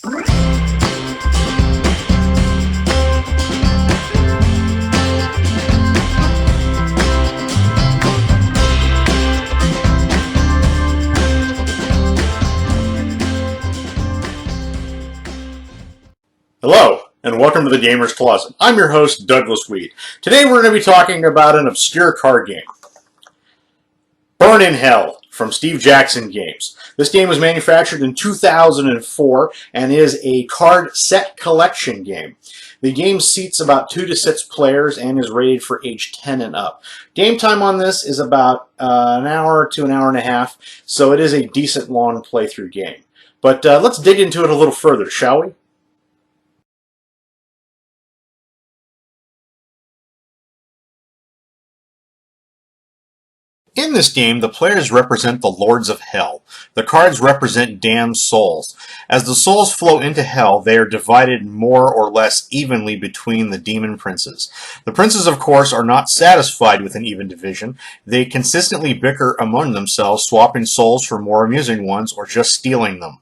Hello, and welcome to the Gamer's Closet. I'm your host, Douglas Weed. Today we're going to be talking about an obscure card game, Burn in Hell, from Steve Jackson Games. This game was manufactured in 2004 and is a card set collection game. The game seats about 2 to 6 players and is rated for age 10 and up. Game time on this is about an hour to an hour and a half, so it is a decent long playthrough game. But let's dig into it a little further, shall we? In this game, the players represent the Lords of Hell. The cards represent damned souls. As the souls flow into Hell, they are divided more or less evenly between the demon princes. The princes, of course, are not satisfied with an even division. They consistently bicker among themselves, swapping souls for more amusing ones or just stealing them.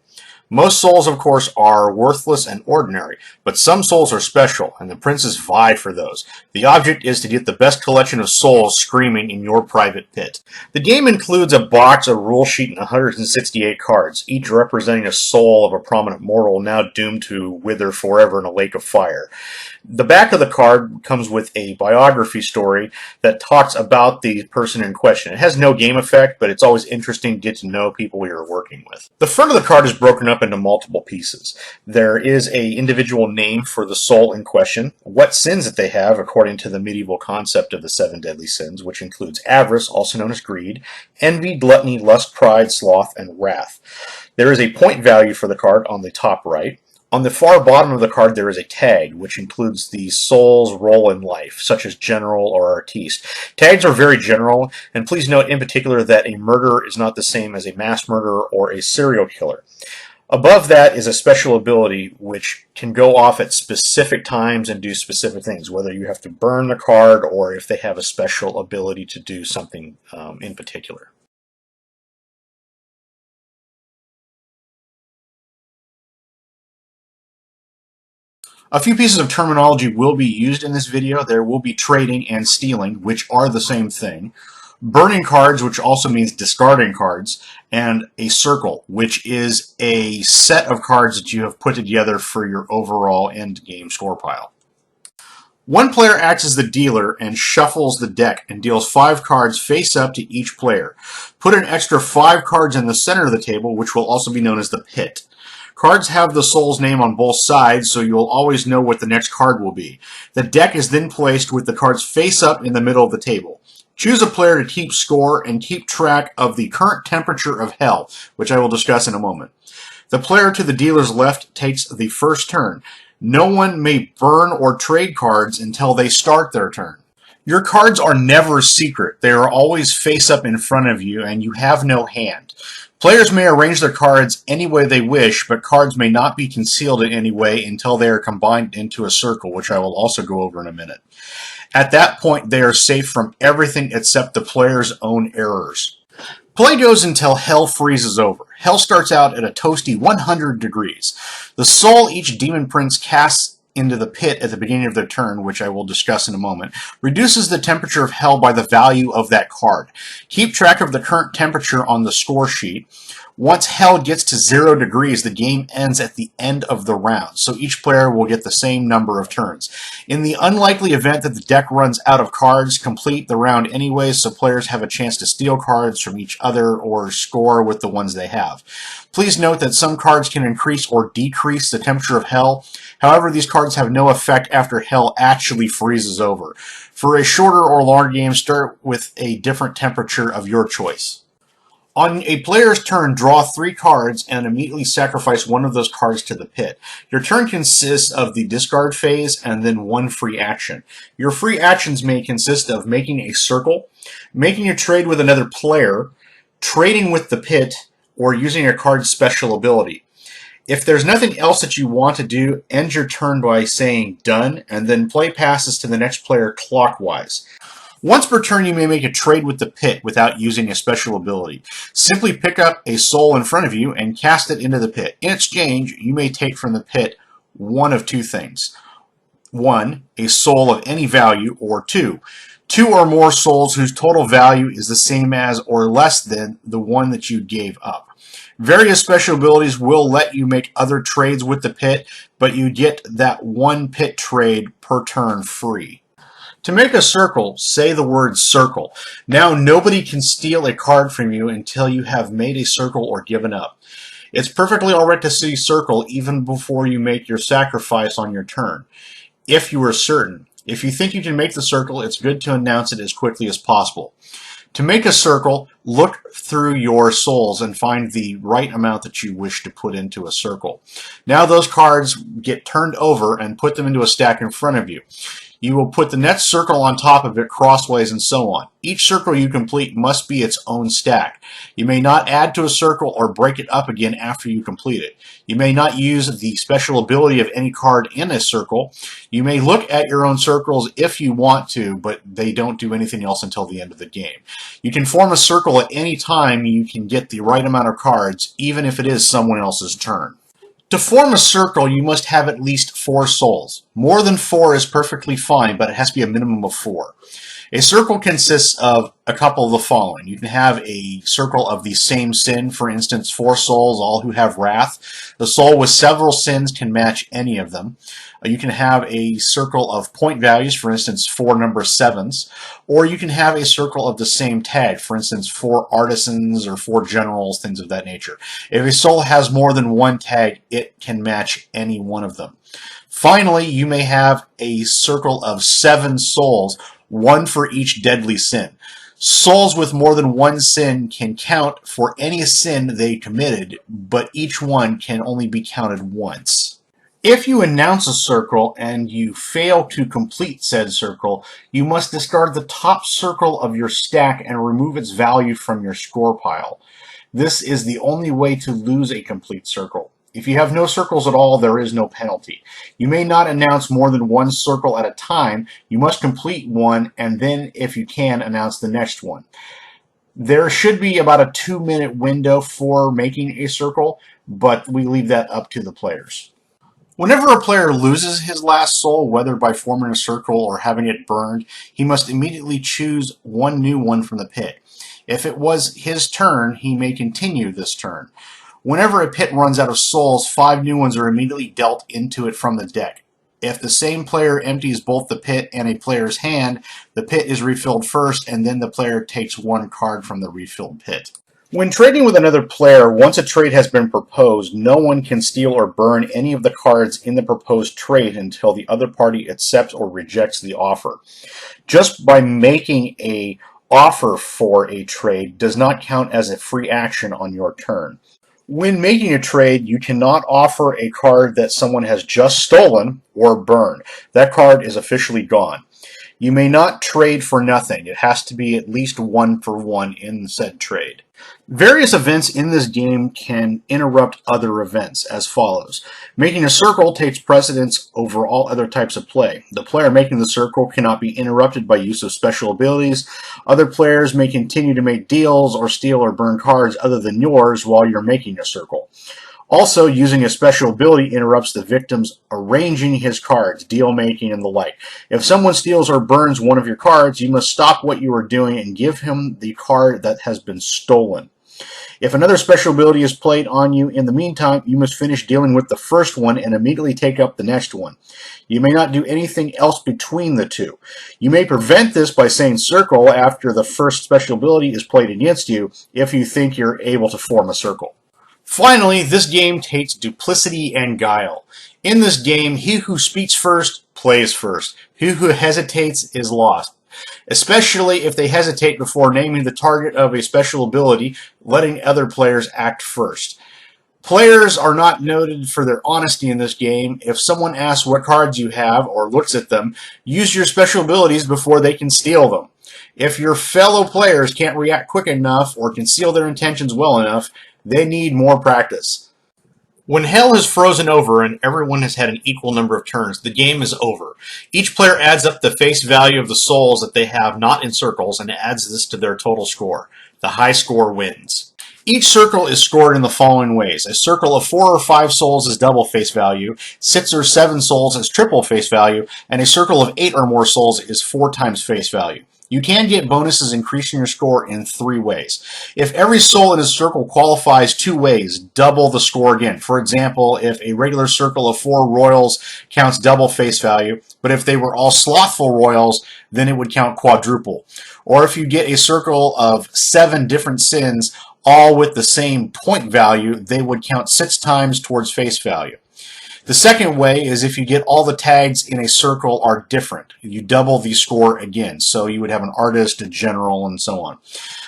Most souls, of course, are worthless and ordinary, but some souls are special, and the princes vie for those. The object is to get the best collection of souls screaming in your private pit. The game includes a box, a rule sheet, and 168 cards, each representing a soul of a prominent mortal now doomed to wither forever in a lake of fire. The back of the card comes with a biography story that talks about the person in question. It has no game effect, but it's always interesting to get to know people you're working with. The front of the card is broken up into multiple pieces. There is an individual name for the soul in question, what sins that they have according to the medieval concept of the 7 deadly sins, which includes avarice, also known as greed, envy, gluttony, lust, pride, sloth, and wrath. There is a point value for the card on the top right. On the far bottom of the card, there is a tag, which includes the soul's role in life, such as general or artiste. Tags are very general, and please note in particular that a murderer is not the same as a mass murderer or a serial killer. Above that is a special ability which can go off at specific times and do specific things, whether you have to burn the card or if they have a special ability to do something in particular. A few pieces of terminology will be used in this video. There will be trading and stealing, which are the same thing. Burning cards, which also means discarding cards, and a circle, which is a set of cards that you have put together for your overall end game score pile. One player acts as the dealer and shuffles the deck and deals 5 cards face up to each player. Put an extra 5 cards in the center of the table, which will also be known as the pit. Cards have the soul's name on both sides, so you'll always know what the next card will be. The deck is then placed with the cards face up in the middle of the table. Choose a player to keep score and keep track of the current temperature of Hell, which I will discuss in a moment. The player to the dealer's left takes the first turn. No one may burn or trade cards until they start their turn. Your cards are never secret. They are always face up in front of you, and you have no hand. Players may arrange their cards any way they wish, but cards may not be concealed in any way until they are combined into a circle, which I will also go over in a minute. At that point, they are safe from everything except the player's own errors. Play goes until Hell freezes over. Hell starts out at a toasty 100 degrees. The soul each demon prince casts into the pit at the beginning of their turn, which I will discuss in a moment, reduces the temperature of Hell by the value of that card. Keep track of the current temperature on the score sheet. Once Hell gets to 0 degrees, the game ends at the end of the round, so each player will get the same number of turns. In the unlikely event that the deck runs out of cards, complete the round anyway, so players have a chance to steal cards from each other or score with the ones they have. Please note that some cards can increase or decrease the temperature of Hell. However, these cards have no effect after Hell actually freezes over. For a shorter or longer game, start with a different temperature of your choice. On a player's turn, draw 3 cards and immediately sacrifice one of those cards to the pit. Your turn consists of the discard phase and then 1 free action. Your free actions may consist of making a circle, making a trade with another player, trading with the pit, or using a card's special ability. If there's nothing else that you want to do, end your turn by saying done, and then play passes to the next player clockwise. Once per turn, you may make a trade with the pit without using a special ability. Simply pick up a soul in front of you and cast it into the pit. In exchange, you may take from the pit one of two things. 1. A soul of any value, or 2. 2 or more souls whose total value is the same as or less than the one that you gave up. Various special abilities will let you make other trades with the pit, but you get that one pit trade per turn free. To make a circle, say the word circle. Now nobody can steal a card from you until you have made a circle or given up. It's perfectly alright to say circle even before you make your sacrifice on your turn, if you are certain. If you think you can make the circle, it's good to announce it as quickly as possible. To make a circle, look through your souls and find the right amount that you wish to put into a circle. Now those cards get turned over and put them into a stack in front of you. You will put the next circle on top of it crossways and so on. Each circle you complete must be its own stack. You may not add to a circle or break it up again after you complete it. You may not use the special ability of any card in a circle. You may look at your own circles if you want to, but they don't do anything else until the end of the game. You can form a circle at any time you can get the right amount of cards, even if it is someone else's turn. To form a circle, you must have at least 4 souls. More than 4 is perfectly fine, but it has to be a minimum of 4. A circle consists of a couple of the following. You can have a circle of the same sin, for instance, 4 souls, all who have wrath. The soul with several sins can match any of them. You can have a circle of point values, for instance, 4 number 7s. Or you can have a circle of the same tag, for instance, 4 artisans or 4 generals, things of that nature. If a soul has more than one tag, it can match any one of them. Finally, you may have a circle of 7 souls, 1 for each deadly sin. Souls with more than one sin can count for any sin they committed, but each one can only be counted once. If you announce a circle and you fail to complete said circle, you must discard the top circle of your stack and remove its value from your score pile. This is the only way to lose a complete circle. If you have no circles at all, there is no penalty. You may not announce more than one circle at a time. You must complete one, and then, if you can, announce the next one. There should be about a 2-minute window for making a circle, but we leave that up to the players. Whenever a player loses his last soul, whether by forming a circle or having it burned, he must immediately choose one new one from the pit. If it was his turn, he may continue this turn. Whenever a pit runs out of souls, 5 new ones are immediately dealt into it from the deck. If the same player empties both the pit and a player's hand, the pit is refilled first, and then the player takes 1 card from the refilled pit. When trading with another player, once a trade has been proposed, no one can steal or burn any of the cards in the proposed trade until the other party accepts or rejects the offer. Just by making an offer for a trade does not count as a free action on your turn. When making a trade, you cannot offer a card that someone has just stolen or burned. That card is officially gone. You may not trade for nothing. It has to be at least 1 for 1 in said trade. Various events in this game can interrupt other events as follows. Making a circle takes precedence over all other types of play. The player making the circle cannot be interrupted by use of special abilities. Other players may continue to make deals or steal or burn cards other than yours while you're making a circle. Also, using a special ability interrupts the victim's arranging his cards, deal making, and the like. If someone steals or burns one of your cards, you must stop what you are doing and give him the card that has been stolen. If another special ability is played on you in the meantime, you must finish dealing with the first one and immediately take up the next one. You may not do anything else between the two. You may prevent this by saying circle after the first special ability is played against you if you think you're able to form a circle. Finally, this game takes duplicity and guile. In this game, he who speaks first plays first. He who hesitates is lost, especially if they hesitate before naming the target of a special ability, letting other players act first. Players are not noted for their honesty in this game. If someone asks what cards you have or looks at them, use your special abilities before they can steal them. If your fellow players can't react quick enough or conceal their intentions well enough, they need more practice. When hell has frozen over and everyone has had an equal number of turns, the game is over. Each player adds up the face value of the souls that they have not in circles and adds this to their total score. The high score wins. Each circle is scored in the following ways. A circle of 4 or 5 souls is double face value, 6 or 7 souls is triple face value, and a circle of 8 or more souls is 4 times face value. You can get bonuses increasing your score in 3 ways. If every soul in a circle qualifies 2 ways, double the score again. For example, if a regular circle of 4 royals counts double face value, but if they were all slothful royals, then it would count quadruple. Or if you get a circle of 7 different sins, all with the same point value, they would count 6 times towards face value. The second way is if you get all the tags in a circle are different. You double the score again. So you would have an artist, a general, and so on.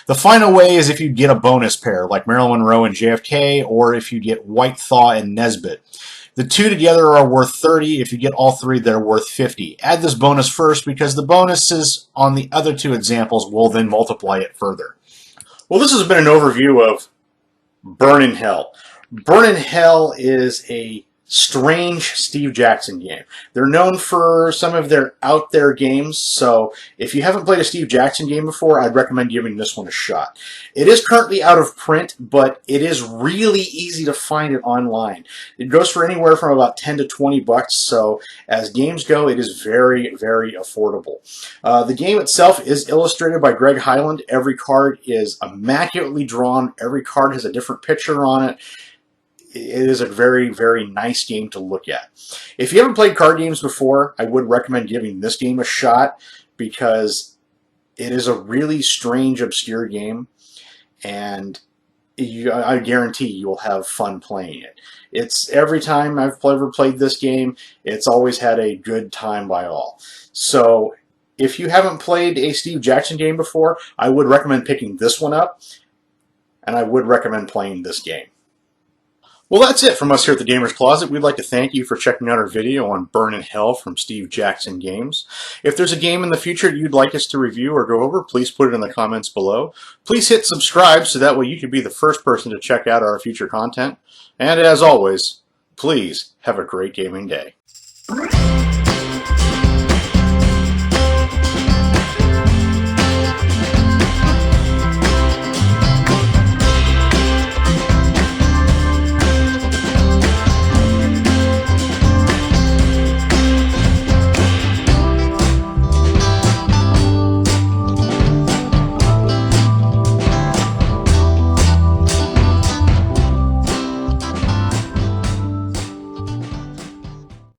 The final way is if you get a bonus pair, like Marilyn Monroe and JFK, or if you get White Thaw and Nesbitt. The 2 together are worth 30. If you get all 3, they're worth 50. Add this bonus first because the bonuses on the other 2 examples will then multiply it further. Well, this has been an overview of Burn in Hell. Burn in Hell is a strange Steve Jackson game. They're known for some of their out there games, so if you haven't played a Steve Jackson game before, I'd recommend giving this one a shot. It is currently out of print, but it is really easy to find it online. It goes for anywhere from about 10 to 20 bucks, so as games go, it is very, very affordable. The game itself is illustrated by Greg Hyland. Every card is immaculately drawn. Every card has a different picture on it. It is a very, very nice game to look at. If you haven't played card games before, I would recommend giving this game a shot because it is a really strange, obscure game, and I guarantee you'll have fun playing it. It's every time I've ever played this game, it's always had a good time by all. So if you haven't played a Steve Jackson game before, I would recommend picking this one up, and I would recommend playing this game. Well, that's it from us here at the Gamers Closet. We'd like to thank you for checking out our video on Burn in Hell from Steve Jackson Games. If there's a game in the future you'd like us to review or go over, please put it in the comments below. Please hit subscribe so that way you can be the first person to check out our future content. And as always, please have a great gaming day.